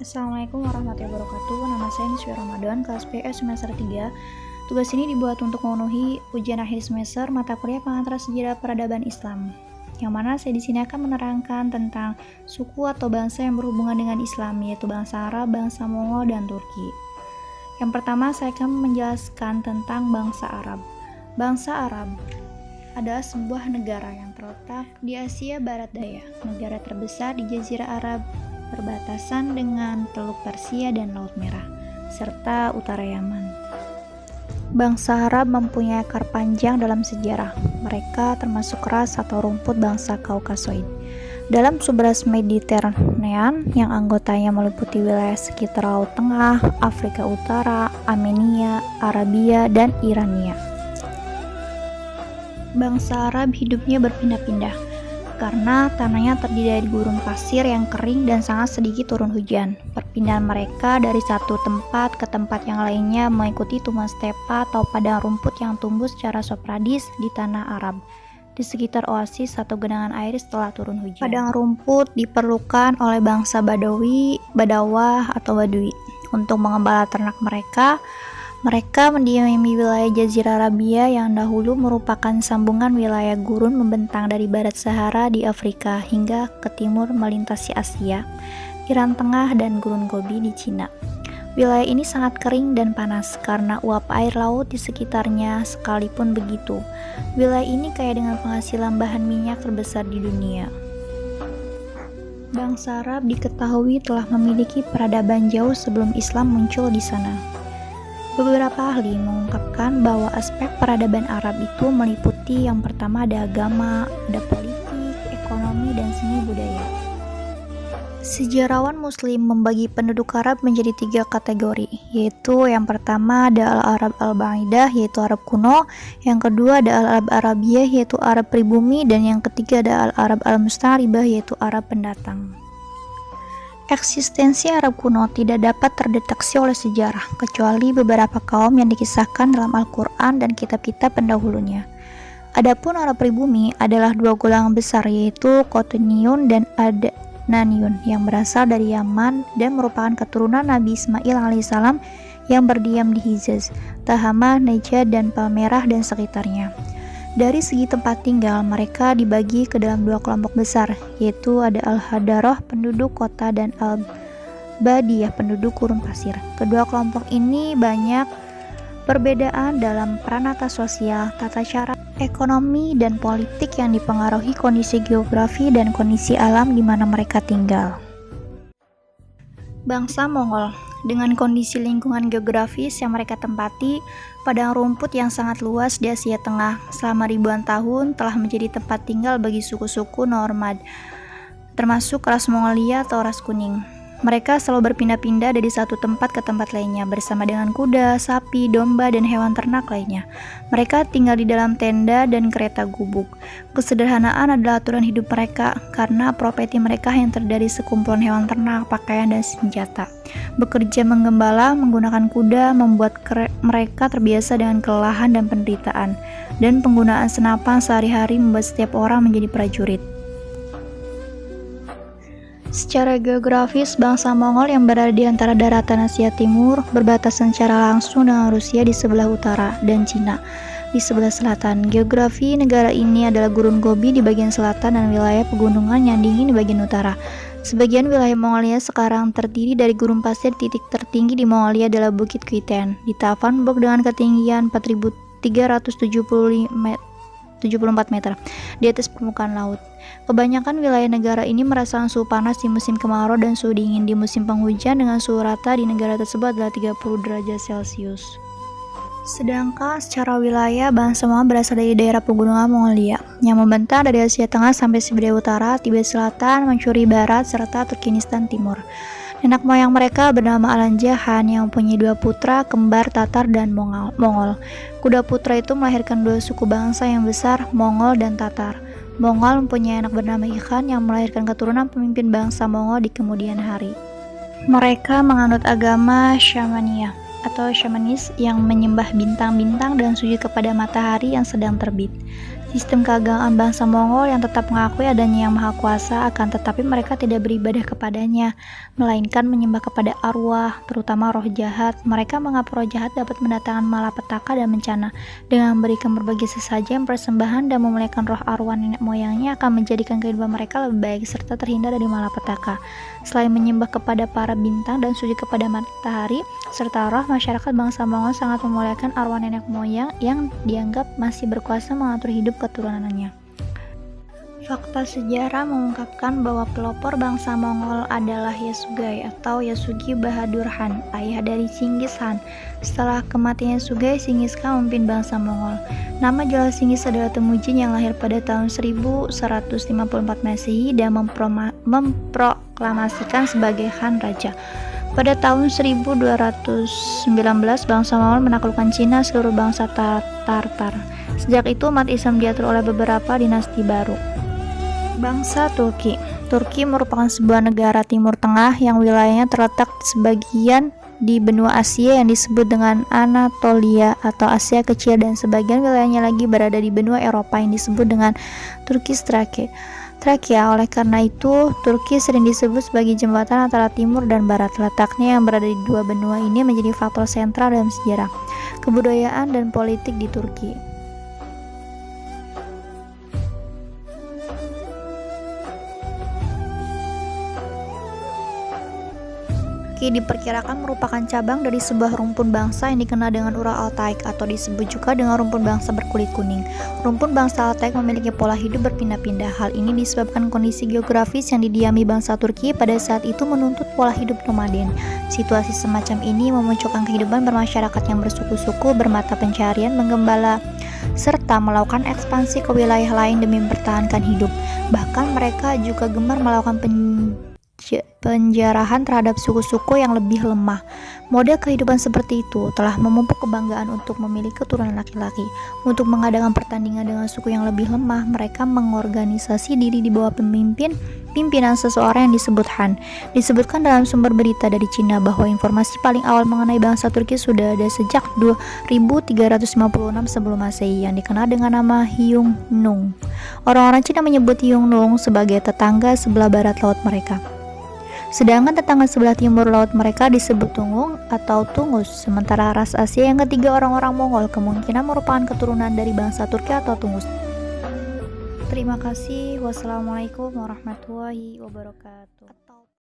Assalamualaikum warahmatullahi wabarakatuh. Nama saya Niswa Ramadan, kelas PS semester 3. Tugas ini dibuat untuk memenuhi ujian akhir semester mata kuliah pengantar sejarah peradaban Islam. Yang mana saya di sini akan menerangkan tentang suku atau bangsa yang berhubungan dengan Islam, yaitu bangsa Arab, bangsa Mongol, dan Turki. Yang pertama saya akan menjelaskan tentang bangsa Arab. Bangsa Arab adalah sebuah negara yang terletak di Asia Barat Daya, negara terbesar di Jazirah Arab, berbatasan dengan Teluk Persia dan Laut Merah, serta utara Yaman. Bangsa Arab mempunyai akar panjang dalam sejarah. Mereka termasuk ras atau rumput bangsa Kaukasoid. Dalam subras Mediterranean yang anggotanya meliputi wilayah sekitar Laut Tengah, Afrika Utara, Armenia, Arabia, dan Irania. Bangsa Arab hidupnya berpindah-pindah karena tanahnya terdiri dari gurun pasir yang kering dan sangat sedikit turun hujan. Perpindahan mereka dari satu tempat ke tempat yang lainnya mengikuti tumbuhan stepa atau padang rumput yang tumbuh secara sporadis di tanah Arab di sekitar oasis atau genangan air setelah turun hujan. Padang rumput diperlukan oleh bangsa Badawi, Badawah, atau Badui untuk mengembala ternak mereka. Mereka mendiami wilayah Jazirah Arabia yang dahulu merupakan sambungan wilayah gurun membentang dari barat Sahara di Afrika hingga ke timur melintasi Asia, Iran Tengah, dan Gurun Gobi di Cina. Wilayah ini sangat kering dan panas karena uap air laut di sekitarnya. Sekalipun begitu, wilayah ini kaya dengan penghasilan bahan minyak terbesar di dunia. Bangsa Arab diketahui telah memiliki peradaban jauh sebelum Islam muncul di sana. Beberapa ahli mengungkapkan bahwa aspek peradaban Arab itu meliputi yang pertama ada agama, ada politik, ekonomi, dan seni budaya. Sejarawan Muslim membagi penduduk Arab menjadi 3 kategori, yaitu yang pertama ada Al-Arab Al-Ba'idah, yaitu Arab kuno, yang kedua ada Al-Arab Arabiyah, yaitu Arab pribumi, dan yang ketiga ada Al-Arab Al-Musta'ribah, yaitu Arab pendatang. Eksistensi Arab kuno tidak dapat terdeteksi oleh sejarah, kecuali beberapa kaum yang dikisahkan dalam Al-Quran dan kitab-kitab pendahulunya. Adapun Arab pribumi adalah 2 golongan besar, yaitu Qotniyun dan Adnaniyun, yang berasal dari Yaman dan merupakan keturunan Nabi Ismail alaihissalam yang berdiam di Hijaz, Tahama, Najd, dan Palmerah dan sekitarnya. Dari segi tempat tinggal, mereka dibagi ke dalam 2 kelompok besar, yaitu ada Al-Hadarah, penduduk kota, dan Al-Badiyah, penduduk gurun pasir. Kedua kelompok ini banyak perbedaan dalam peranata sosial, tata cara, ekonomi, dan politik yang dipengaruhi kondisi geografi dan kondisi alam di mana mereka tinggal. Bangsa Mongol, dengan kondisi lingkungan geografis yang mereka tempati, padang rumput yang sangat luas di Asia Tengah selama ribuan tahun telah menjadi tempat tinggal bagi suku-suku nomad, termasuk ras Mongolia atau ras kuning. Mereka selalu berpindah-pindah dari satu tempat ke tempat lainnya bersama dengan kuda, sapi, domba, dan hewan ternak lainnya. Mereka tinggal di dalam tenda dan kereta gubuk. Kesederhanaan adalah aturan hidup mereka karena profesi mereka yang terdiri sekumpulan hewan ternak, pakaian, dan senjata. Bekerja menggembala menggunakan kuda membuat mereka terbiasa dengan kelelahan dan penderitaan, dan penggunaan senapan sehari-hari membuat setiap orang menjadi prajurit. Secara geografis, bangsa Mongol yang berada di antara daratan Asia Timur berbatasan secara langsung dengan Rusia di sebelah utara dan Cina di sebelah selatan. Geografi negara ini adalah Gurun Gobi di bagian selatan dan wilayah pegunungan yang dingin di bagian utara. Sebagian wilayah Mongolia sekarang terdiri dari gurun pasir. Titik tertinggi di Mongolia adalah Bukit Kuiten di Tavanbog dengan ketinggian 4.374 meter di atas permukaan laut. Kebanyakan wilayah negara ini merasakan suhu panas di musim kemarau dan suhu dingin di musim penghujan, dengan suhu rata di negara tersebut adalah 30 derajat Celcius. Sedangkan secara wilayah, bangsa Mongol berasal dari daerah pegunungan Mongolia yang membentang dari Asia Tengah sampai Siberia Utara, Tibet Selatan, Manchuria Barat, serta Turkmenistan Timur. Nenek moyang mereka bernama Alan Jahan yang mempunyai 2 putra kembar, Tatar dan Mongol. Kuda putra itu melahirkan 2 suku bangsa yang besar, Mongol dan Tatar. Mongol mempunyai anak bernama Ikhan yang melahirkan keturunan pemimpin bangsa Mongol di kemudian hari. Mereka menganut agama Shamania atau Shamanis yang menyembah bintang-bintang dan sujud kepada matahari yang sedang terbit. Sistem keagamaan bangsa Mongol yang tetap mengakui adanya Yang Maha Kuasa, akan tetapi mereka tidak beribadah kepadanya, melainkan menyembah kepada arwah, terutama roh jahat. Mereka menganggap roh jahat dapat mendatangkan malapetaka dan bencana. Dengan memberikan berbagai sesajen, persembahan, dan memuliakan roh arwah nenek moyangnya akan menjadikan kehidupan mereka lebih baik serta terhindar dari malapetaka. Selain menyembah kepada para bintang dan sujud kepada matahari serta roh, masyarakat bangsa Mongol sangat memuliakan arwah nenek moyang yang dianggap masih berkuasa mengatur hidup keturunannya. Fakta sejarah mengungkapkan bahwa pelopor bangsa Mongol adalah Yasugei atau Yasugi Bahadur Han, ayah dari Chinggis Khan. Setelah kematian Yasugei, Chinggis Khan memimpin bangsa Mongol. Nama jelas Chinggis adalah Temujin yang lahir pada tahun 1154 Masehi dan memproklamasikan sebagai Khan Raja. Pada tahun 1219, bangsa Mongol menaklukkan Cina seluruh bangsa Tartar. Sejak itu, umat Islam diatur oleh beberapa dinasti baru. Bangsa Turki. Turki merupakan sebuah negara Timur Tengah yang wilayahnya terletak sebagian di benua Asia yang disebut dengan Anatolia atau Asia Kecil, dan sebagian wilayahnya lagi berada di benua Eropa yang disebut dengan Turkish Trakia. Oleh karena itu, Turki sering disebut sebagai jembatan antara timur dan barat. Letaknya yang berada di dua benua ini menjadi faktor sentral dalam sejarah, kebudayaan, dan politik di Turki. Turki diperkirakan merupakan cabang dari sebuah rumpun bangsa yang dikenal dengan Ural-Altaik atau disebut juga dengan rumpun bangsa berkulit kuning. Rumpun bangsa Altaik memiliki pola hidup berpindah-pindah. Hal ini disebabkan kondisi geografis yang didiami bangsa Turki pada saat itu menuntut pola hidup nomaden. Situasi semacam ini memunculkan kehidupan bermasyarakat yang bersuku-suku, bermata pencarian, menggembala, serta melakukan ekspansi ke wilayah lain demi mempertahankan hidup. Bahkan mereka juga gemar melakukan penjarahan terhadap suku-suku yang lebih lemah. Model kehidupan seperti itu telah memupuk kebanggaan untuk memiliki keturunan laki-laki. Untuk mengadakan pertandingan dengan suku yang lebih lemah, mereka mengorganisasi diri di bawah pimpinan seseorang yang disebut Han. Disebutkan dalam sumber berita dari Cina bahwa informasi paling awal mengenai bangsa Turki sudah ada sejak 2356 sebelum Masehi yang dikenal dengan nama Hyung Nung. Orang-orang Cina menyebut Hyung Nung sebagai tetangga sebelah barat laut mereka. Sedangkan tetangga sebelah timur laut mereka disebut Tungung atau Tungus. Sementara ras Asia yang ketiga, orang-orang Mongol, kemungkinan merupakan keturunan dari bangsa Turki atau Tungus. Terima kasih. Wassalamualaikum warahmatullahi wabarakatuh.